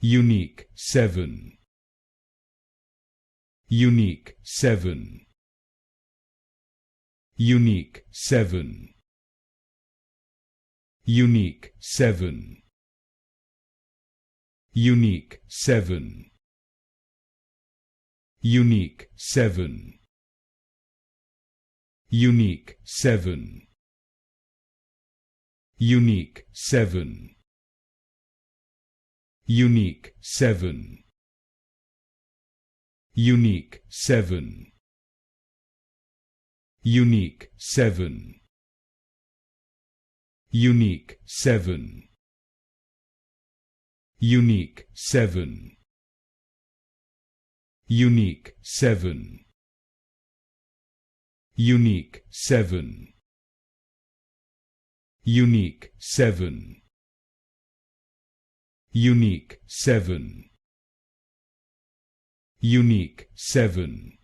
Euniq 7. Euniq 7. Euniq 7. Euniq 7. Euniq 7. Euniq 7. Euniq 7. Euniq 7. Euniq 7. Euniq 7. Euniq 7. Euniq 7. Euniq 7. Euniq 7. Euniq 7. Euniq 7. Euniq 7. Euniq 7.